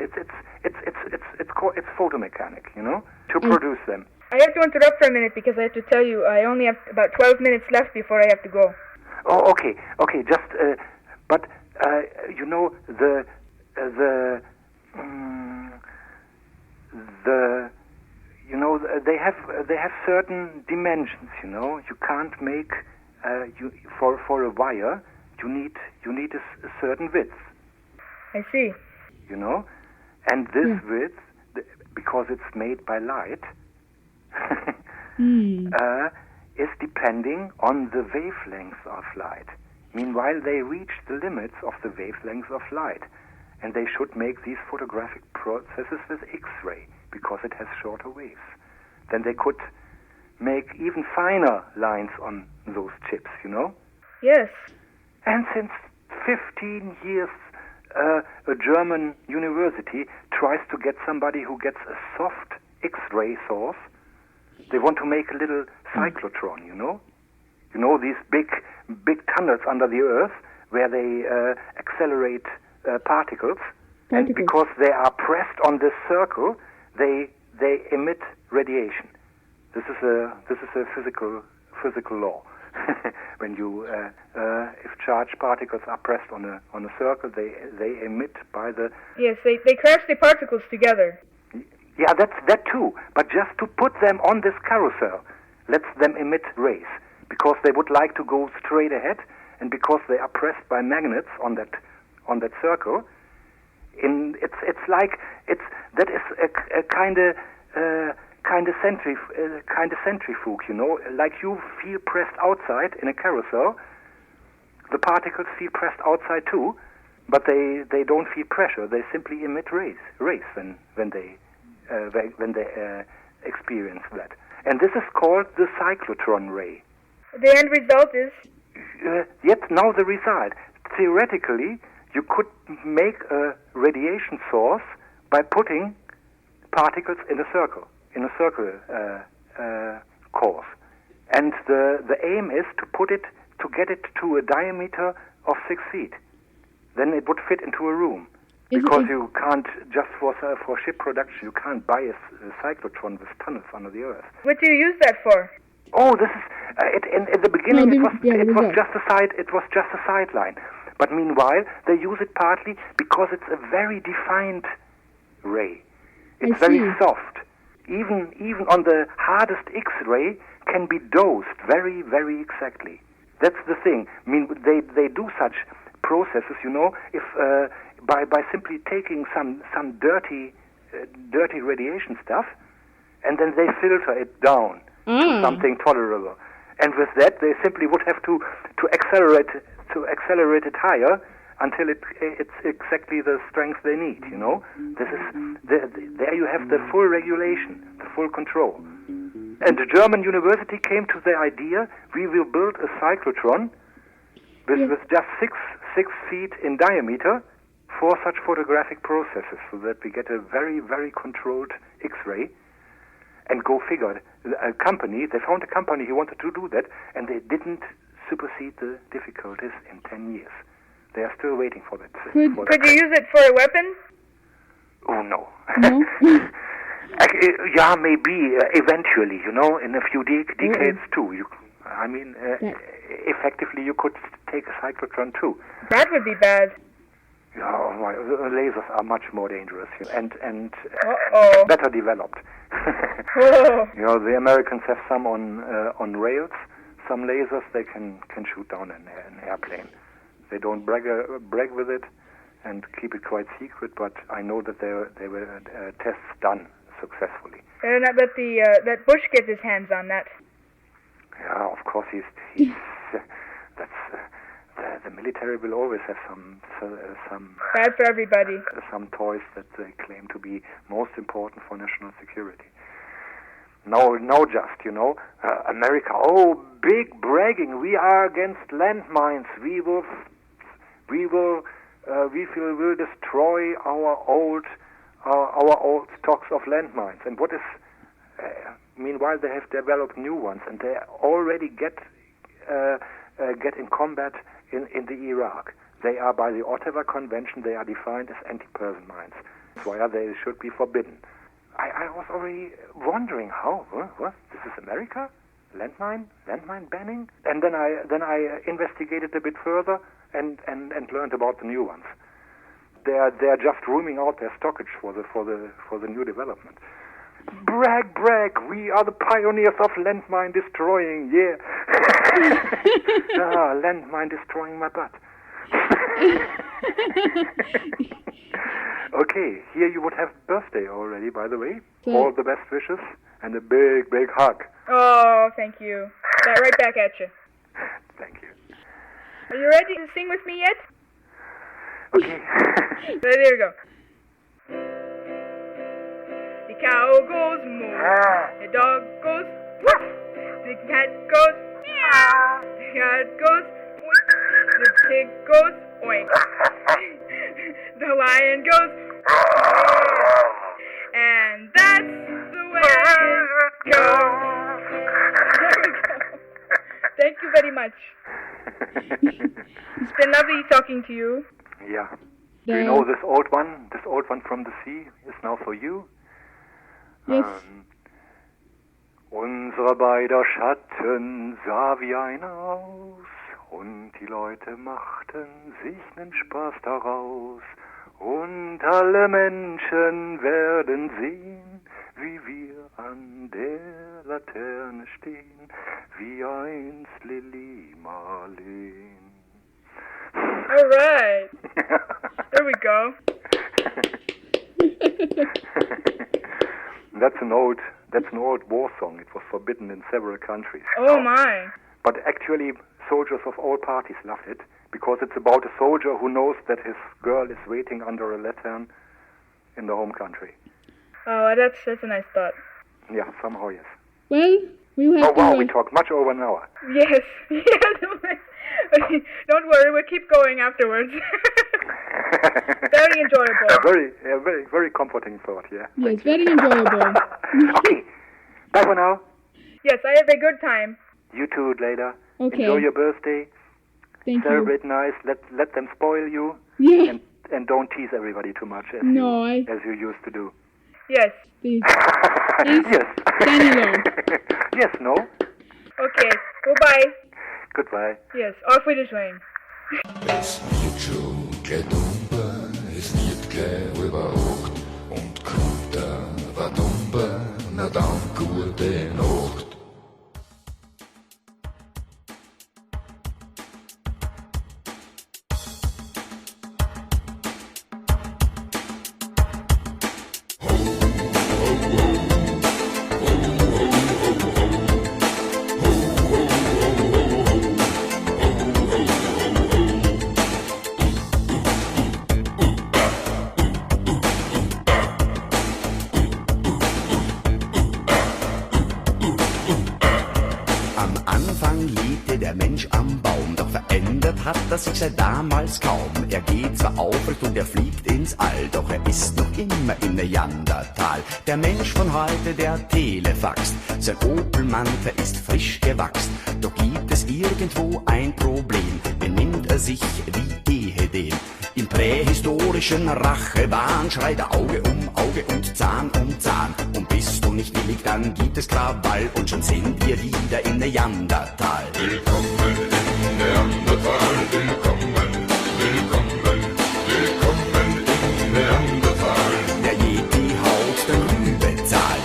[SPEAKER 1] it's photomechanic, to produce them.
[SPEAKER 2] I have to interrupt for a minute because I have to tell you I only have about 12 minutes left before I have to go.
[SPEAKER 1] Oh, okay. Just but they have certain dimensions. You can't make for a wire. You need a certain width.
[SPEAKER 2] I see.
[SPEAKER 1] And this width, because it's made by light, is depending on the wavelengths of light. Meanwhile, they reach the limits of the wavelengths of light, and they should make these photographic processes with X-ray because it has shorter waves. Then they could make even finer lines on those chips,
[SPEAKER 2] Yes.
[SPEAKER 1] And since 15 years, a German university tries to get somebody who gets a soft X-ray source. They want to make a little cyclotron, these big tunnels under the Earth where they accelerate particles. And because they are pressed on this circle, they emit radiation. This is a physical law. When you if charged particles are pressed on a circle, they emit by the.
[SPEAKER 2] Yes, they crash the particles together.
[SPEAKER 1] Yeah, that too. But just to put them on this carousel lets them emit rays because they would like to go straight ahead, and because they are pressed by magnets on that circle. That is a kind of centrifuge, like you feel pressed outside in a carousel. The particles feel pressed outside too, but they don't feel pressure. They simply emit rays when they experience that. And this is called the cyclotron ray.
[SPEAKER 2] The end result is?
[SPEAKER 1] Yet now the result. Theoretically, you could make a radiation source by putting particles in a circle course. And the aim is to get it to a diameter of 6 feet. Then it would fit into a room. Because you can't, just for ship production, you can't buy a cyclotron with tunnels under the Earth.
[SPEAKER 2] What do you use that for?
[SPEAKER 1] Oh, this is in the beginning.
[SPEAKER 3] No,
[SPEAKER 1] it was
[SPEAKER 3] result.
[SPEAKER 1] just a side. It was just a sideline. But meanwhile, they use it partly because it's a very defined ray. It's
[SPEAKER 3] I
[SPEAKER 1] very
[SPEAKER 3] see.
[SPEAKER 1] soft. Even on the hardest X-ray can be dosed very, very exactly. That's the thing. I mean, they do such processes, if by simply taking some dirty radiation stuff, and then they filter it down to something tolerable. And with that, they simply would have to accelerate it higher until it's exactly the strength they need. This is there you have the full regulation, the full control. And the German university came to the idea: we will build a cyclotron with just six feet in diameter for such photographic processes, so that we get a very, very controlled X-ray. And go figure, they found a company who wanted to do that, and they didn't supersede the difficulties in 10 years. They are still waiting for that.
[SPEAKER 2] Could you use it for a weapon?
[SPEAKER 1] Oh, no.
[SPEAKER 3] No?
[SPEAKER 1] Yeah, maybe, eventually, in a few decades too. Effectively, you could take a cyclotron too.
[SPEAKER 2] That would be bad.
[SPEAKER 1] Yeah, lasers are much more dangerous and better developed.
[SPEAKER 2] Oh.
[SPEAKER 1] The Americans have some on rails, some lasers they can shoot down an airplane. They don't brag with it and keep it quite secret, but I know that there were tests done successfully.
[SPEAKER 2] And I bet that Bush gets his hands on that.
[SPEAKER 1] Yeah, of course he's that's. The military will always have some
[SPEAKER 2] Bad for everybody.
[SPEAKER 1] Some toys that they claim to be most important for national security. No, just America. Oh, big bragging! We are against landmines. We will destroy our old stocks of landmines. And what is? Meanwhile, they have developed new ones, and they already get in combat in the Iraq. They are, by the Ottawa Convention, they are defined as anti-person mines. That's why they should be forbidden. I was already wondering how. What? This is America? Landmine banning? And then I investigated a bit further and learned about the new ones. They are just rooming out their stockage for the new development. Brag! We are the pioneers of landmine destroying. Yeah. Landmine destroying my butt. Okay, here you would have birthday already, by the way. All the best wishes and a big, big hug.
[SPEAKER 2] Oh, thank you. That right back at you.
[SPEAKER 1] Thank you.
[SPEAKER 2] Are you ready to sing with me yet?
[SPEAKER 1] Okay.
[SPEAKER 2] There you go. The cow goes moo. The dog goes woof. The cat goes meow. The cat goes oink. The pig goes oink. The lion goes and that's the way it goes. There we go. Thank you very much. It's been lovely talking to you.
[SPEAKER 1] Yeah. Do you know this old one? This old one from the sea is now for you.
[SPEAKER 3] Yes.
[SPEAKER 1] Unsere beider Schatten sah wie einer aus, und die Leute machten sich nen Spaß daraus. Und alle Menschen werden sehen, wie wir an der Laterne stehen, wie einst Lili Marleen.
[SPEAKER 2] All right. There we go.
[SPEAKER 1] That's an old war song. It was forbidden in several countries.
[SPEAKER 2] Oh my.
[SPEAKER 1] But actually, soldiers of all parties loved it because it's about a soldier who knows that his girl is waiting under a lantern in the home country.
[SPEAKER 2] Oh, that's a nice thought.
[SPEAKER 1] Yeah, somehow yes.
[SPEAKER 3] Well, we will have
[SPEAKER 1] Oh wow,
[SPEAKER 3] to...
[SPEAKER 1] we talked much over an hour.
[SPEAKER 2] Yes. Don't worry, we'll keep going afterwards. Very enjoyable.
[SPEAKER 1] Very, very comforting thought, yeah.
[SPEAKER 3] Yes, very enjoyable.
[SPEAKER 1] Okay, bye for now.
[SPEAKER 2] Yes, I had a good time.
[SPEAKER 1] You too, later.
[SPEAKER 3] Okay.
[SPEAKER 1] Enjoy your birthday.
[SPEAKER 3] Thank
[SPEAKER 1] Celebrate nice. Let them spoil you.
[SPEAKER 3] you. Yeah.
[SPEAKER 1] And don't tease everybody too much as you used to do.
[SPEAKER 2] Yes.
[SPEAKER 3] Please.
[SPEAKER 1] Yes.
[SPEAKER 3] Danilo.
[SPEAKER 1] Yes, no?
[SPEAKER 2] Okay, goodbye.
[SPEAKER 1] Goodbye.
[SPEAKER 2] Yes, auf Wiedersehen.
[SPEAKER 4] Es wird schon gleich dumper, es wird gleich über 8 und kommt der dumper, na dann gute Nacht.
[SPEAKER 5] Der Mensch am Baum, doch verändert hat er sich seit damals kaum. Er geht zwar aufrecht und er fliegt ins All, doch er ist noch immer in Neandertal. Der Mensch von heute, der Telefaxt, sein Opel Manta ist frisch gewachst. Doch gibt es irgendwo ein Problem, benimmt er sich wie ehedem. Im prähistorischen Rachewahn schreit er Auge um Auge und Zahn um Zahn. Und bist du nicht willig, dann gibt es Krawall und schon sind wir wieder in Neandertal.
[SPEAKER 4] Willkommen in Neandertal, willkommen, willkommen, willkommen in Neandertal.
[SPEAKER 5] Der Yeti haut den Rübezahl.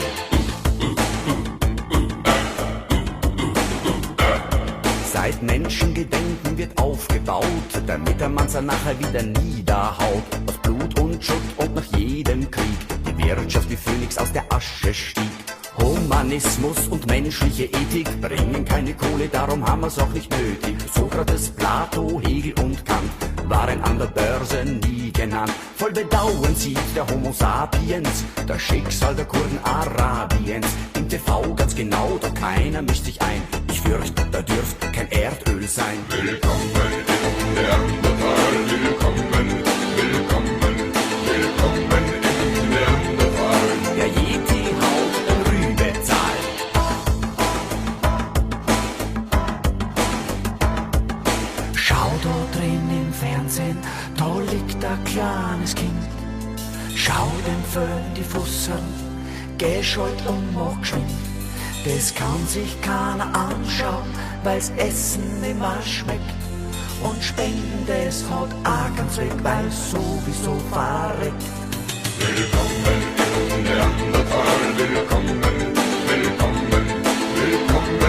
[SPEAKER 5] Seit Menschengedenken wird aufgebaut, damit der Mann nachher wieder niederhaut. Aus Blut und Schutt und nach jedem Krieg die Wirtschaft wie Phönix aus der Asche stieg. Humanismus und menschliche Ethik bringen keine Kohle, darum haben wir's auch nicht nötig. Sokrates, Plato, Hegel und Kant waren an der Börse nie genannt. Voll Bedauern sieht der Homo sapiens das Schicksal der Kurden Arabiens. Im TV ganz genau, doch keiner mischt sich ein. Ich fürchte, da dürft kein Erdöl sein.
[SPEAKER 4] Willkommen in Neandertal, willkommen, willkommen, willkommen in Neandertal.
[SPEAKER 5] Der Yeti haut den Rübezahl. Schau da drin im Fernsehen, da liegt ein kleines Kind. Schau den Föhn die Fussern, geh schalt und mach geschwind. Das kann sich keiner anschauen, weil's Essen immer schmeckt. Und Spenden, das hat auch keinen Zweck, weil's sowieso verreckt.
[SPEAKER 4] Willkommen in Neandertal, willkommen, willkommen, willkommen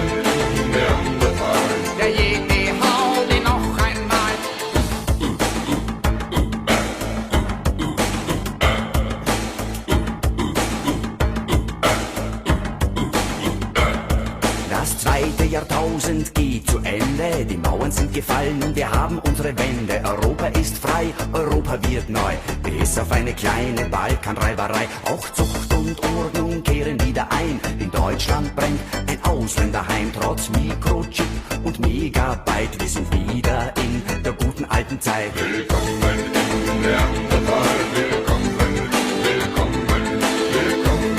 [SPEAKER 4] in Neandertal.
[SPEAKER 5] Der Yeti haut ihn noch einmal. Das zweite Jahrtausend geht zu Ende, die Mauern sind gefallen und wir haben unsere Wende. Europa ist frei, Europa wird neu, bis auf eine kleine Balkanreiberei. Auch Zucht und Ordnung kehren wieder ein, in Deutschland brennt ein Ausländerheim. Trotz Mikrochip und Megabyte, wir sind wieder in der guten alten Zeit.
[SPEAKER 4] Willkommen in Neandertal, willkommen, willkommen, willkommen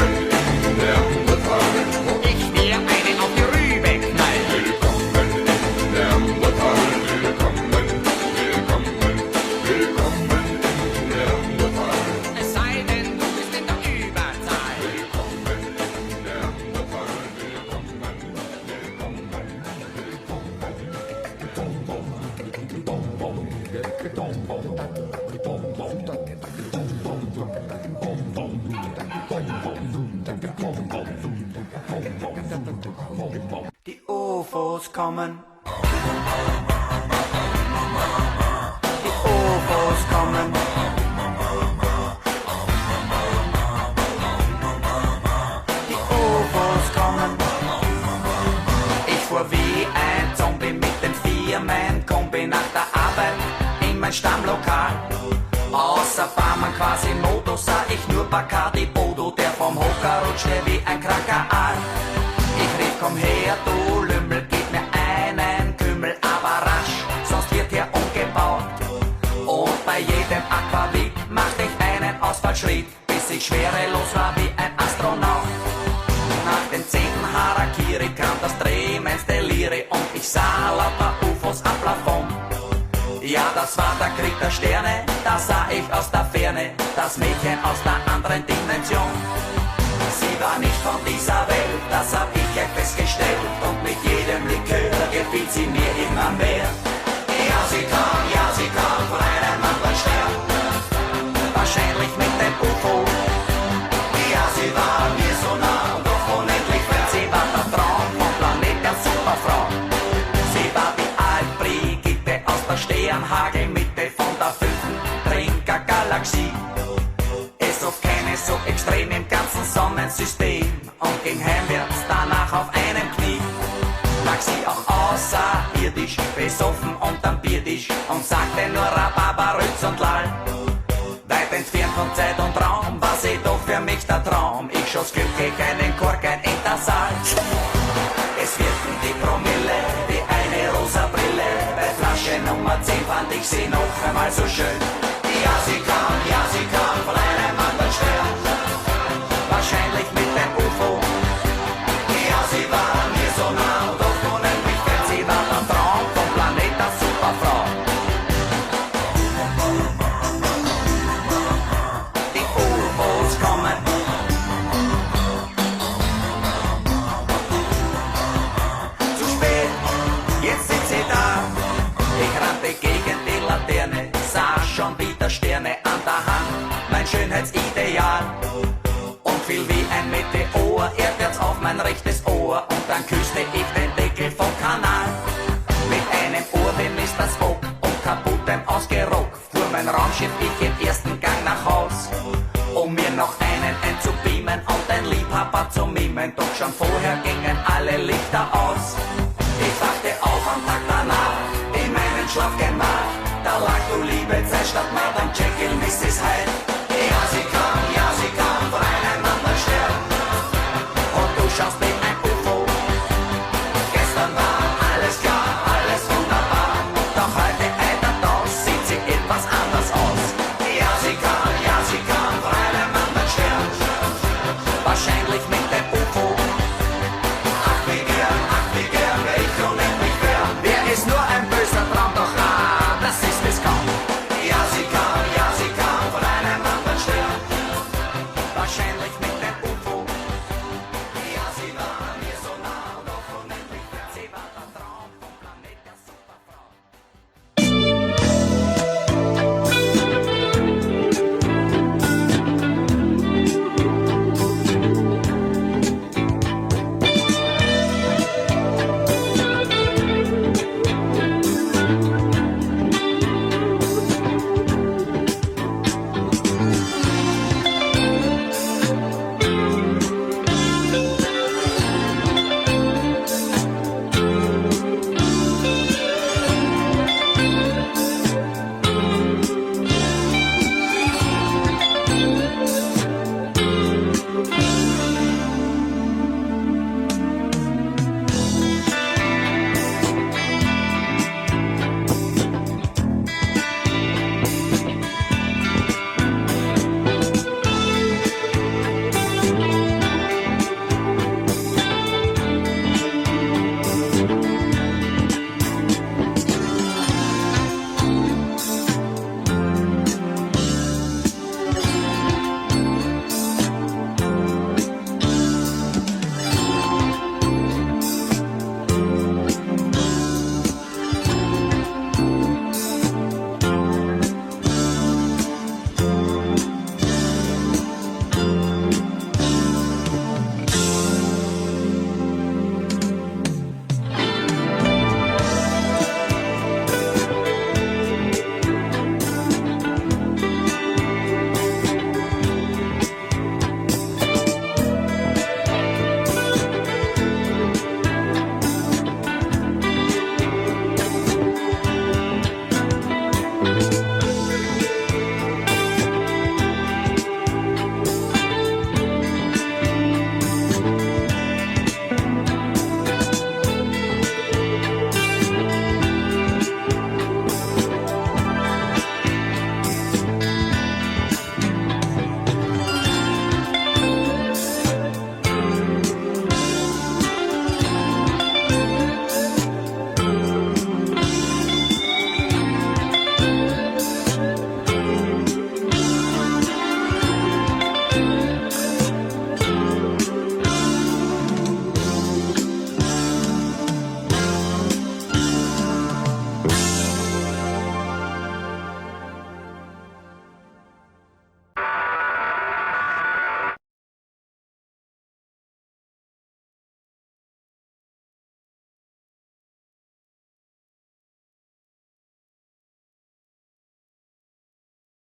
[SPEAKER 4] in Neandertal.
[SPEAKER 5] Wo ich mir einen auf die Rübe knall.
[SPEAKER 4] Willkommen in Neandertal, willkommen, willkommen, willkommen in Neandertal.
[SPEAKER 5] Es sei denn, du bist in der Überzahl.
[SPEAKER 4] Willkommen in Neandertal, willkommen,
[SPEAKER 5] Die UFOs kommen. Die UFOs kommen. Die UFOs kommen. Ich fuhr wie ein Zombie mit den Firmenkombi nach der Arbeit in mein Stammlokal. Außer Barmann quasi Modo sah ich nur Bacardi Bodo, der vom Hocker rutschte wie ein kranker Aal. Ich rief, komm her, du Lümmel, gib mir einen Kümmel, aber rasch, sonst wird hier umgebaut. Und bei jedem Aquavit machte ich einen Ausfallschritt, bis ich schwerelos war wie ein Astronaut. Nach dem 10. Harakiri kam das drehmendste Lire und ich sah lauter UFOs am Plafond. Ja, das war der Krieg der Sterne, da sah ich aus der Ferne das Mädchen aus der anderen Dimension. Sie war nicht von dieser Welt, das hab ich ja festgestellt, und mit jedem besoffen unterm Biertisch und sagte nur Rhabarber, Rütz und Lall. Weit entfernt von Zeit und Raum, war sie doch für mich der Traum. Ich schoss glücklich einen Korken in der Saal. Es wirken die Promille wie eine rosa Brille. Bei Flasche Nummer 10 fand ich sie noch einmal so schön. Ja, sie kam von einem anderen Stern. Wahrscheinlich mit dem UFO. Ja, sie war mir so nah, doch unendlich fern. Sie war der Traum vom Planet der Superfrau. Die UFOs kommen. Zu spät, jetzt sind sie da. Ich rannte gegen die Laterne, sah schon wieder Sterne an der Hand, mein Schönheitsideal. Und fiel wie ein Meteor erdwärts auf mein rechtes Ohr. Und dann küsste ich den Deckel vom Kanal. Mit einem Ohr wie Mr. Spock und kaputtem Ausgeruch fuhr mein Raumschiff ich im ersten Gang nach Haus, um mir noch einen einzubeamen und ein Liebhaber zu mimen. Doch schon vorher gingen alle Lichter aus. Ich wachte auf am Tag danach in meinen Schlafgemach. Da lag du liebe Zeit statt meiner